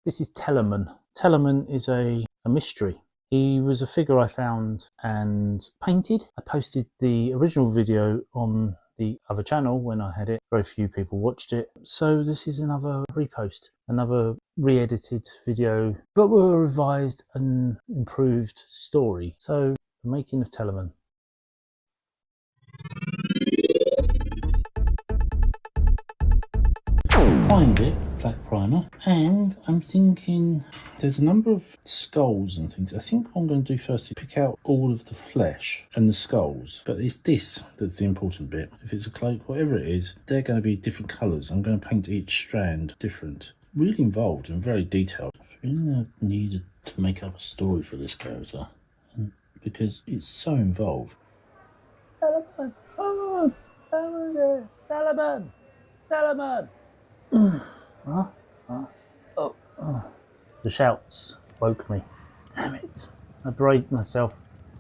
This is Tellerman. Tellerman is a mystery. He was a figure I found and painted. I posted the original video on the other channel when I had it. Very few people watched it. So this is another repost, another re-edited video, but with a revised and improved story. So, the making of Tellerman. Primed it, black primer, and I'm thinking there's a number of skulls and things. I think what I'm going to do first is pick out all of the flesh and the skulls, but it's this that's the important bit. If it's a cloak, whatever it is, they're going to be different colours. I'm going to paint each strand different. Really involved and very detailed. I really needed to make up a story for this character because it's so involved. Tellerman! Oh, Tellerman! Tellerman! Tellerman! The shouts woke me. Damn it. I braved myself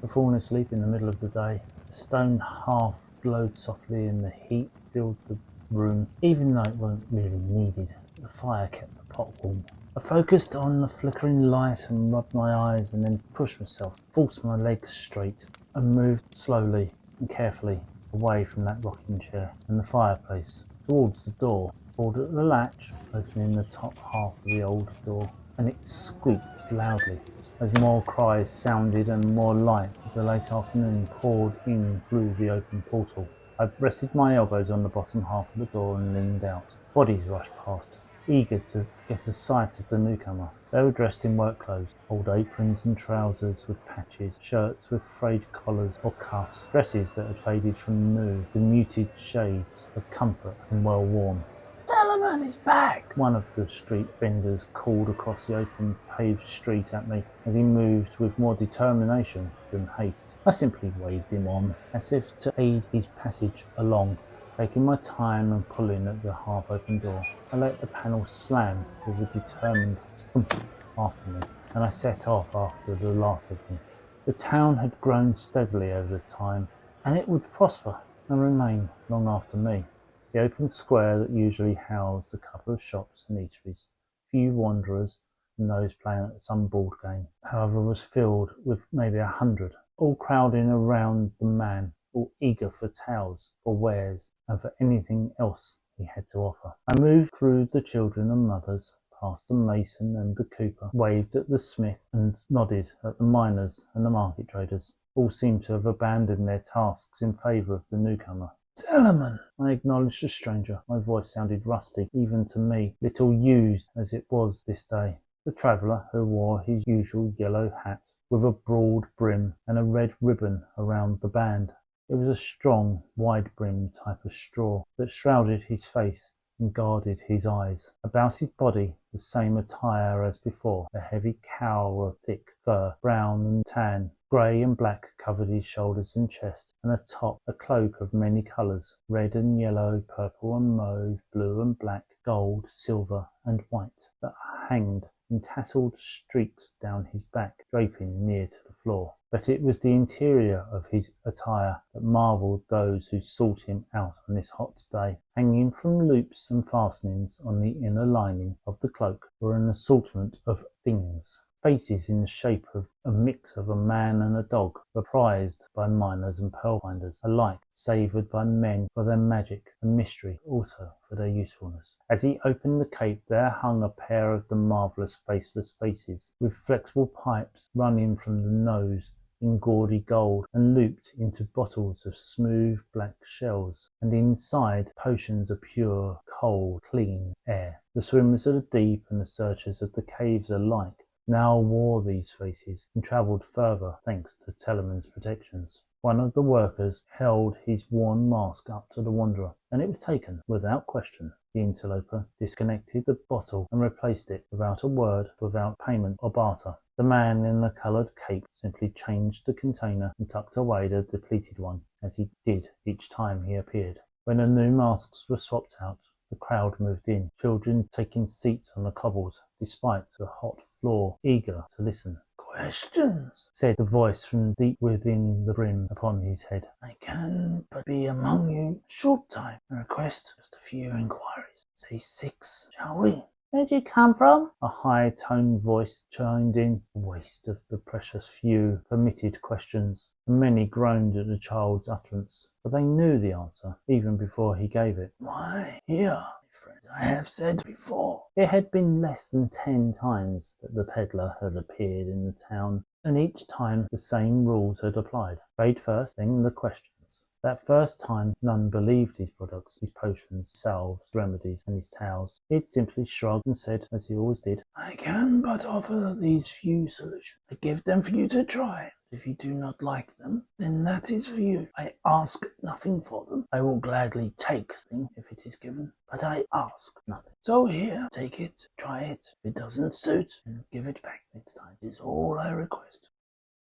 for falling asleep in the middle of the day. The stone hearth glowed softly and the heat filled the room, even though it wasn't really needed. The fire kept the pot warm. I focused on the flickering light and rubbed my eyes and then pushed myself, forced my legs straight and moved slowly and carefully away from that rocking chair and the fireplace towards the door. Pulled at the latch, opening the top half of the old door, and it squeaked loudly as more cries sounded and more light of the late afternoon poured in through the open portal. I rested my elbows on the bottom half of the door and leaned out. Bodies rushed past, eager to get a sight of the newcomer. They were dressed in work clothes, old aprons and trousers with patches, shirts with frayed collars or cuffs, dresses that had faded from new to muted shades of comfort and well worn. Tellerman is back! One of the street vendors called across the open paved street at me as he moved with more determination than haste. I simply waved him on, as if to aid his passage along, taking my time and pulling at the half-open door. I let the panel slam with a determined thump after me, and I set off after the last of them. The town had grown steadily over time, and it would prosper and remain long after me. The open square that usually housed a couple of shops and eateries, few wanderers and those playing at some board game, however, was filled with maybe 100, all crowding around the man, all eager for tales, for wares, and for anything else he had to offer. I moved through the children and mothers, past the mason and the cooper, waved at the smith and nodded at the miners and the market traders. All seemed to have abandoned their tasks in favour of the newcomer. Tellerman! I acknowledged the stranger. My voice sounded rusty, even to me, little used as it was this day. The traveller, who wore his usual yellow hat, with a broad brim and a red ribbon around the band. It was a strong, wide-brimmed type of straw that shrouded his face and guarded his eyes. About his body, the same attire as before, a heavy cowl of thick fur, brown and tan. Grey and black covered his shoulders and chest, and atop a cloak of many colours, red and yellow, purple and mauve, blue and black, gold, silver and white, that hanged in tasselled streaks down his back, draping near to the floor. But it was the interior of his attire that marvelled those who sought him out on this hot day. Hanging from loops and fastenings on the inner lining of the cloak were an assortment of things. Faces in the shape of a mix of a man and a dog were prized by miners and pearl finders alike, savoured by men for their magic and mystery, also for their usefulness. As he opened the cape, there hung a pair of the marvellous faceless faces, with flexible pipes running from the nose in gaudy gold and looped into bottles of smooth black shells, and inside potions of pure, cold, clean air. The swimmers of the deep and the searchers of the caves alike now wore these faces and travelled further thanks to Tellerman's protections. One of the workers held his worn mask up to the wanderer, and it was taken without question. The interloper disconnected the bottle and replaced it without a word, without payment or barter. The man in the coloured cape simply changed the container and tucked away the depleted one, as he did each time he appeared. When the new masks were swapped out, the crowd moved in, children taking seats on the cobbles, despite the hot floor, eager to listen. "Questions," said the voice from deep within the brim upon his head. "I can but be among you a short time. I request just a few inquiries. Say 6, shall we?" Where'd you come from? A high-toned voice chimed in. A waste of the precious few permitted questions. Many groaned at the child's utterance, but they knew the answer, even before he gave it. Why, here, my friend, I have said before. It had been less than 10 times that the peddler had appeared in the town, and each time the same rules had applied. Trade first, then the questions. That first time, none believed his products, his potions, salves, remedies, and his tales. He'd simply shrugged and said, as he always did, I can but offer these few solutions. I give them for you to try. If you do not like them, then that is for you. I ask nothing for them. I will gladly take them if it is given, but I ask nothing. So here, take it, try it. If it doesn't suit, then give it back next time. It is all I request.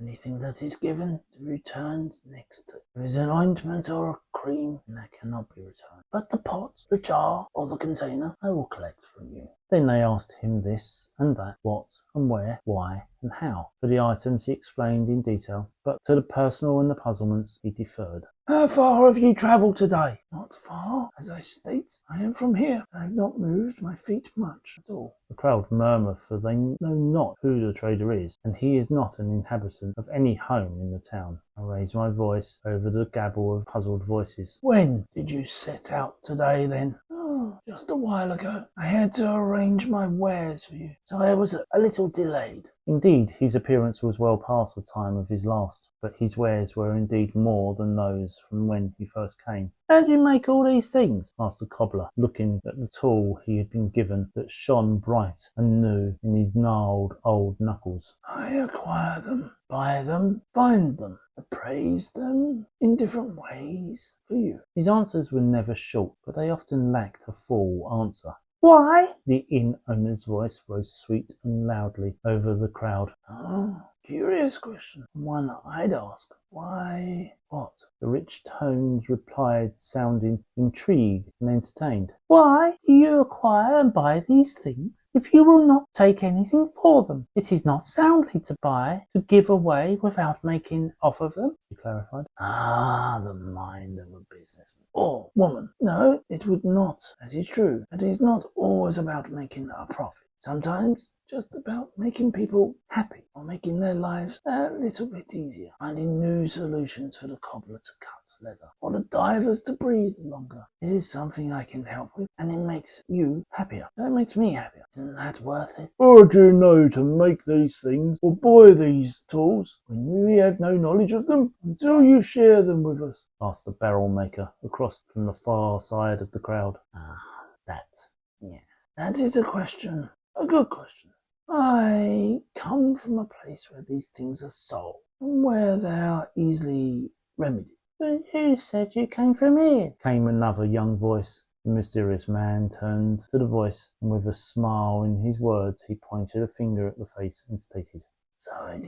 Anything that is given is returned next. If it is an ointment or a cream, then that cannot be returned. But the pot, the jar, or the container, I will collect from you. Then they asked him this and that, what and where, why and how. For the items he explained in detail, but to the personal and the puzzlements he deferred. How far have you travelled today? Not far, as I state. I am from here. I have not moved my feet much at all. The crowd murmur, for they know not who the trader is, and he is not an inhabitant of any home in the town. I raise my voice over the gabble of puzzled voices. When did you set out today, then? Oh, just a while ago. I had to arrange my wares for you, so I was a little delayed. Indeed, his appearance was well past the time of his last, but his wares were indeed more than those from when he first came. How do you make all these things? Asked the cobbler, looking at the tool he had been given that shone bright and new in his gnarled old knuckles. I acquire them, buy them, find them, appraise them in different ways for you. His answers were never short, but they often lacked a full answer. Why? The inn owner's voice rose sweet and loudly over the crowd. Oh, curious question. One I'd ask. Why? What? The rich tones replied, sounding intrigued and entertained. Why do you acquire and buy these things if you will not take anything for them? It is not soundly to buy, to give away without making off of them, she clarified. Ah, the mind of a businessman. Or woman. No, it would not. That is true. It is not always about making a profit. Sometimes just about making people happy or making their lives a little bit easier. Finding new solutions for the cobbler to cut leather or the divers to breathe longer. It is something I can help with, and it makes you happier. That makes me happier. Isn't that worth it? How do you know to make these things or buy these tools when we have no knowledge of them until you share them with us? Asked the barrel maker across from the far side of the crowd. Yes. That is a question. A good question. I come from a place where these things are sold, and where they are easily remedied. But who said you came from here? Came another young voice. The mysterious man turned to the voice, and with a smile in his words, he pointed a finger at the face and stated, So I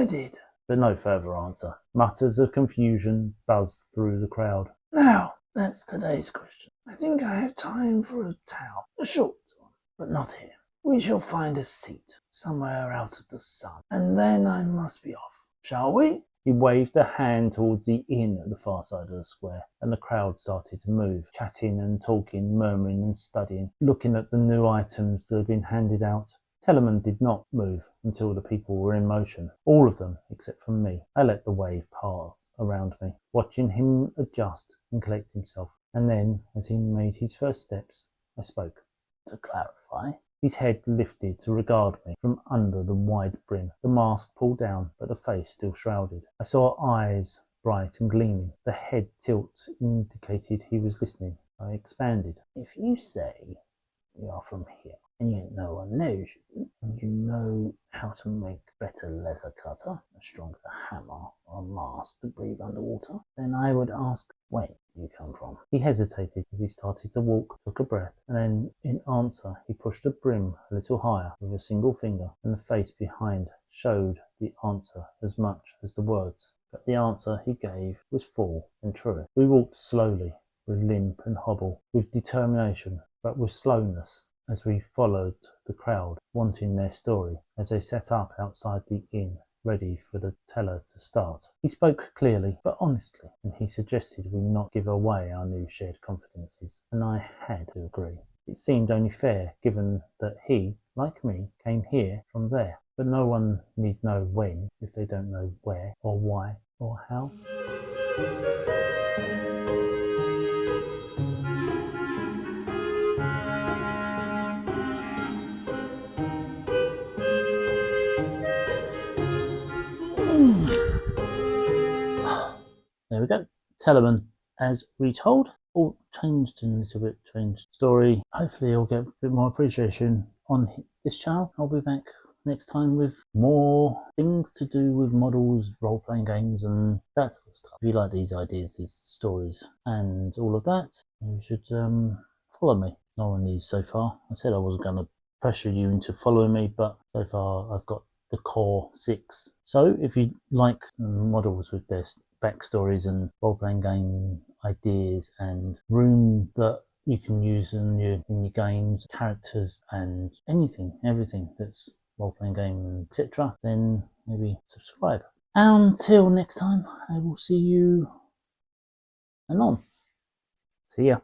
did. But no further answer. Mutters of confusion buzzed through the crowd. Now, that's today's question. I think I have time for a tale, a short one, but not here. We shall find a seat somewhere out of the sun, and then I must be off. Shall we? He waved a hand towards the inn at the far side of the square, and the crowd started to move, chatting and talking, murmuring and studying, looking at the new items that had been handed out. Tellerman did not move until the people were in motion, all of them except for me. I let the wave pass around me, watching him adjust and collect himself. And then, as he made his first steps, I spoke. To clarify, his head lifted to regard me from under the wide brim, the mask pulled down, but the face still shrouded. I saw eyes bright and gleaming. The head tilt indicated he was listening. I expanded. If you say you are from here, and yet no one knows you, and you know how to make better leather cutter, a stronger hammer, or a mask to breathe underwater, then I would ask where you come from. He hesitated as he started to walk, took a breath, and then in answer he pushed the brim a little higher with a single finger, and the face behind showed the answer as much as the words. But the answer he gave was full and true. We walked slowly, with limp and hobble, with determination, but with slowness, as we followed the crowd, wanting their story, as they set up outside the inn, ready for the teller to start. He spoke clearly, but honestly, and he suggested we not give away our new shared confidences, and I had to agree. It seemed only fair, given that he, like me, came here from there. But no one need know when, if they don't know where, or why, or how. There we go. Tellerman as retold. All changed in a little bit, changed story. Hopefully I'll get a bit more appreciation on this channel. I'll be back next time with more things to do with models, role-playing games, and that sort of stuff. If you like these ideas, these stories, and all of that, you should follow me. No one needs so far. I said I wasn't going to pressure you into following me, but so far I've got the core 6. So if you like models with their backstories and role-playing game ideas and room that you can use in your games, characters and everything that's role-playing game, etc., then maybe subscribe. Until next time, I will see you anon. See ya.